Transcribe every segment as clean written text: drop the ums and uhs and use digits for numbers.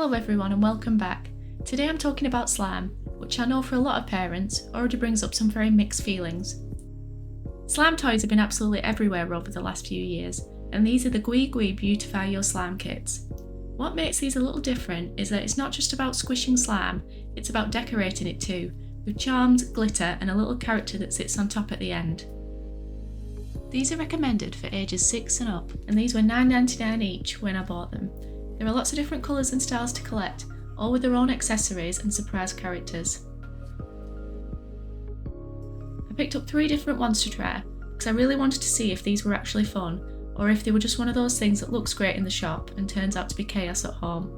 Hello everyone and welcome back. Today I'm talking about slime, which I know for a lot of parents already brings up some very mixed feelings. Slime toys have been absolutely everywhere over the last few years, and these are the GUI GUI Beautify Your Slime kits. What makes these a little different is that it's not just about squishing slime, it's about decorating it too, with charms, glitter and a little character that sits on top at the end. These are recommended for ages 6 and up, and these were $9.99 each when I bought them. There are lots of different colours and styles to collect, all with their own accessories and surprise characters. I picked up 3 different ones to try, because I really wanted to see if these were actually fun, or if they were just one of those things that looks great in the shop and turns out to be chaos at home.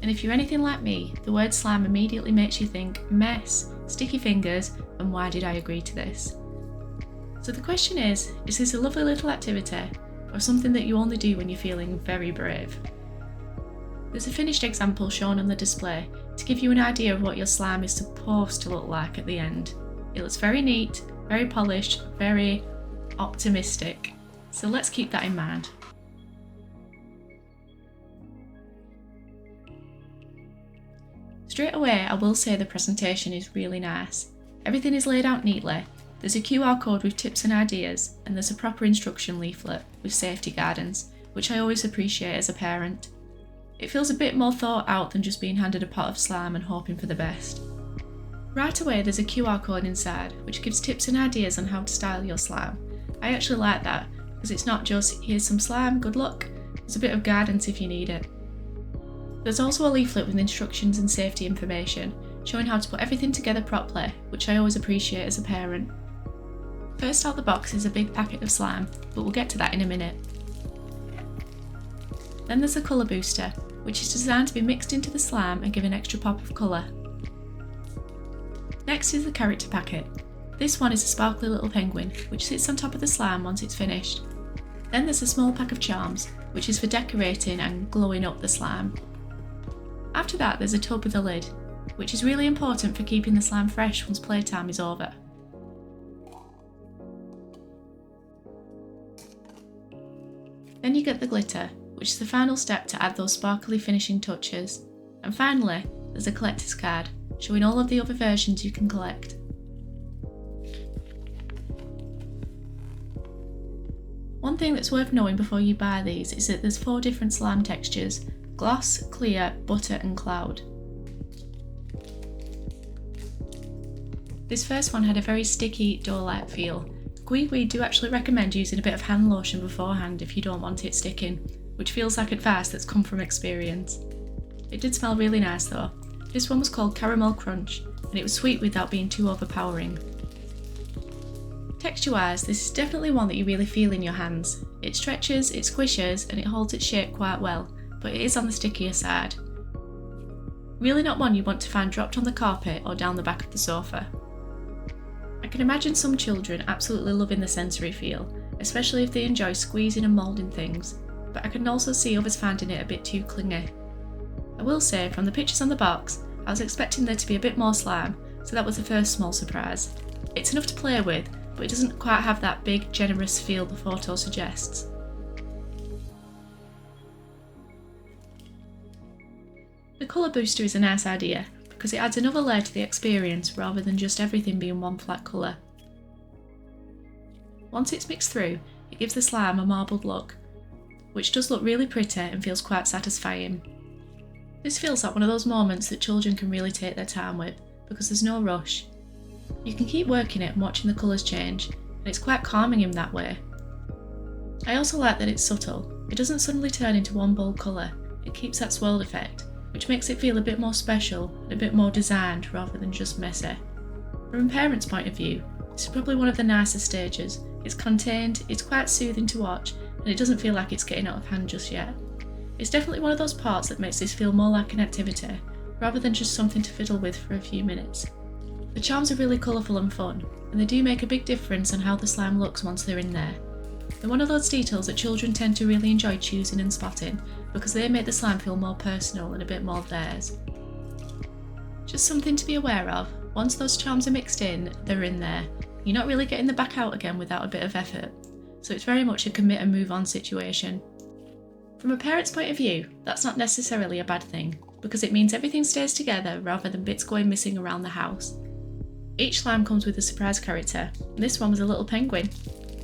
And if you're anything like me, the word slime immediately makes you think mess, sticky fingers, and why did I agree to this? So the question is this a lovely little activity, or something that you only do when you're feeling very brave? There's a finished example shown on the display to give you an idea of what your slime is supposed to look like at the end. It looks very neat, very polished, very optimistic. So let's keep that in mind. Straight away, I will say the presentation is really nice. Everything is laid out neatly. There's a QR code with tips and ideas, and there's a proper instruction leaflet with safety guidance, which I always appreciate as a parent. It feels a bit more thought out than just being handed a pot of slime and hoping for the best. Right away there's a QR code inside, which gives tips and ideas on how to style your slime. I actually like that, because it's not just here's some slime, good luck, there's a bit of guidance if you need it. There's also a leaflet with instructions and safety information, showing how to put everything together properly, which I always appreciate as a parent. First out the box is a big packet of slime, but we'll get to that in a minute. Then there's a colour booster, which is designed to be mixed into the slime and give an extra pop of colour. Next is the character packet. This one is a sparkly little penguin, which sits on top of the slime once it's finished. Then there's a small pack of charms, which is for decorating and glowing up the slime. After that there's a tub with a lid, which is really important for keeping the slime fresh once playtime is over. Then you get the glitter, which is the final step to add those sparkly finishing touches. And finally, there's a collector's card, showing all of the other versions you can collect. One thing that's worth knowing before you buy these is that there's 4 different slime textures: gloss, clear, butter and cloud. This first one had a very sticky, dough-like feel. GUI GUI do actually recommend using a bit of hand lotion beforehand if you don't want it sticking, which feels like advice that's come from experience. It did smell really nice though. This one was called Caramel Crunch, and it was sweet without being too overpowering. Texture-wise, this is definitely one that you really feel in your hands. It stretches, it squishes, and it holds its shape quite well, but it is on the stickier side. Really not one you want to find dropped on the carpet or down the back of the sofa. I can imagine some children absolutely loving the sensory feel, especially if they enjoy squeezing and moulding things, but I can also see others finding it a bit too clingy. I will say, from the pictures on the box, I was expecting there to be a bit more slime, so that was the first small surprise. It's enough to play with, but it doesn't quite have that big, generous feel the photo suggests. The colour booster is a nice idea, because it adds another layer to the experience rather than just everything being one flat colour. Once it's mixed through, it gives the slime a marbled look, which does look really pretty and feels quite satisfying. This feels like one of those moments that children can really take their time with, because there's no rush. You can keep working it and watching the colours change, and it's quite calming in that way. I also like that it's subtle. It doesn't suddenly turn into one bold colour, it keeps that swirled effect, which makes it feel a bit more special and a bit more designed rather than just messy. From a parent's point of view, this is probably one of the nicer stages. It's contained, it's quite soothing to watch, and it doesn't feel like it's getting out of hand just yet. It's definitely one of those parts that makes this feel more like an activity, rather than just something to fiddle with for a few minutes. The charms are really colourful and fun, and they do make a big difference on how the slime looks once they're in there. They're one of those details that children tend to really enjoy choosing and spotting, because they make the slime feel more personal and a bit more theirs. Just something to be aware of, once those charms are mixed in, they're in there. You're not really getting them back out again without a bit of effort, so it's very much a commit and move on situation. From a parent's point of view, that's not necessarily a bad thing, because it means everything stays together rather than bits going missing around the house. Each slime comes with a surprise character, and this one was a little penguin.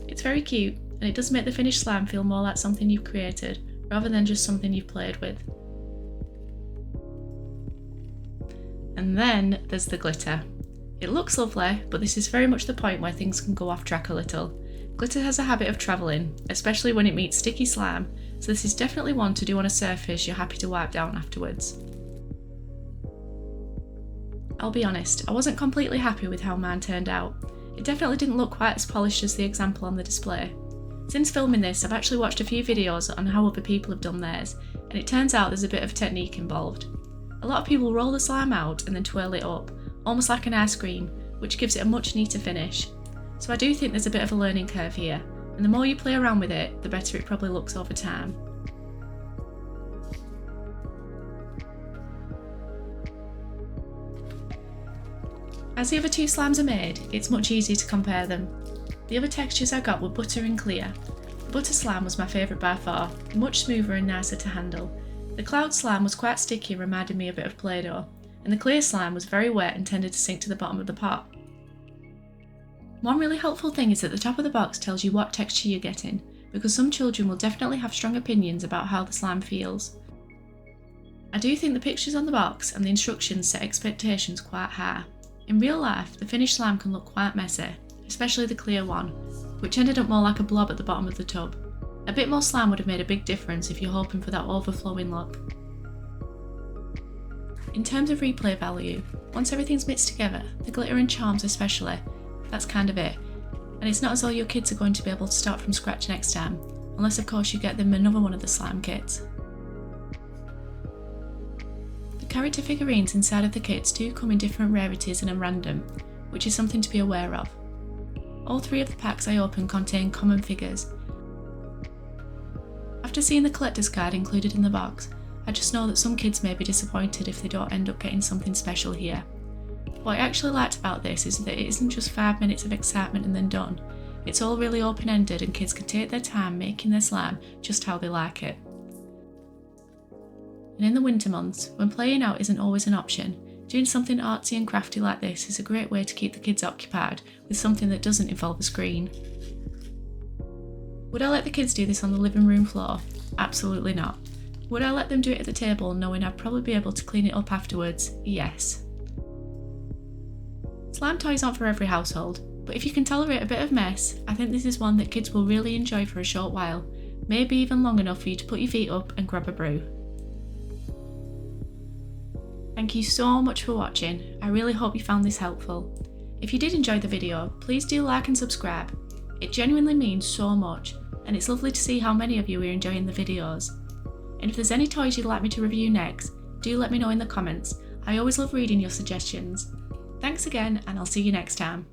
It's very cute, and it does make the finished slime feel more like something you've created, rather than just something you've played with. And then there's the glitter. It looks lovely, but this is very much the point where things can go off track a little. Glitter has a habit of travelling, especially when it meets sticky slime, so this is definitely one to do on a surface you're happy to wipe down afterwards. I'll be honest, I wasn't completely happy with how mine turned out. It definitely didn't look quite as polished as the example on the display. Since filming this, I've actually watched a few videos on how other people have done theirs, and it turns out there's a bit of technique involved. A lot of people roll the slime out and then twirl it up, almost like an ice cream, which gives it a much neater finish. So I do think there's a bit of a learning curve here, and the more you play around with it, the better it probably looks over time. As the other two slimes are made, it's much easier to compare them. The other textures I got were butter and clear. The butter slime was my favourite by far, much smoother and nicer to handle. The cloud slime was quite sticky and reminded me a bit of Play-Doh, and the clear slime was very wet and tended to sink to the bottom of the pot. One really helpful thing is that the top of the box tells you what texture you're getting, because some children will definitely have strong opinions about how the slime feels. I do think the pictures on the box and the instructions set expectations quite high. In real life, the finished slime can look quite messy, especially the clear one, which ended up more like a blob at the bottom of the tub. A bit more slime would have made a big difference if you're hoping for that overflowing look. In terms of replay value, once everything's mixed together, the glitter and charms especially, that's kind of it. And it's not as though your kids are going to be able to start from scratch next time, unless of course you get them another one of the slime kits. The character figurines inside of the kits do come in different rarities and are random, which is something to be aware of. All three of the packs I opened contain common figures. After seeing the collector's card included in the box, I just know that some kids may be disappointed if they don't end up getting something special here. What I actually liked about this is that it isn't just 5 minutes of excitement and then done. It's all really open-ended and kids can take their time making their slime just how they like it. And in the winter months, when playing out isn't always an option, doing something artsy and crafty like this is a great way to keep the kids occupied with something that doesn't involve a screen. Would I let the kids do this on the living room floor? Absolutely not. Would I let them do it at the table knowing I'd probably be able to clean it up afterwards? Yes. Slime toys aren't for every household, but if you can tolerate a bit of mess, I think this is one that kids will really enjoy for a short while, maybe even long enough for you to put your feet up and grab a brew. Thank you so much for watching. I really hope you found this helpful. If you did enjoy the video, please do like and subscribe. It genuinely means so much, and it's lovely to see how many of you are enjoying the videos. And if there's any toys you'd like me to review next, do let me know in the comments. I always love reading your suggestions. Thanks again, and I'll see you next time.